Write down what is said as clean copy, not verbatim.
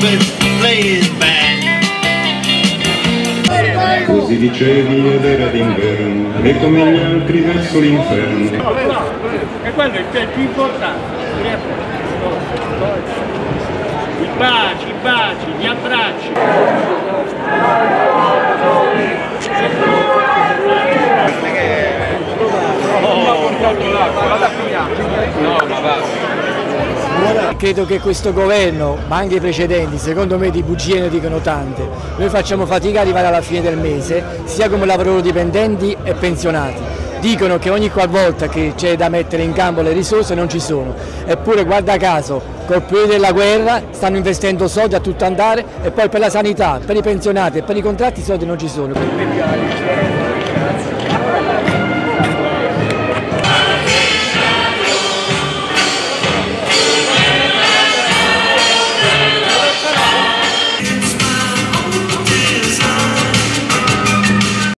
Elvis plays band. Così dicevi ed era d'inverno, e come gli altri verso l'inferno. E quello è il più importante. I baci, gli abbracci. Credo che questo governo, ma anche i precedenti, secondo me di bugie ne dicono tante. Noi facciamo fatica ad arrivare alla fine del mese, sia come lavoratori dipendenti e pensionati. Dicono che ogni qualvolta che c'è da mettere in campo le risorse non ci sono. Eppure, guarda caso, col periodo della guerra stanno investendo soldi a tutto andare e poi per la sanità, per i pensionati e per i contratti i soldi non ci sono.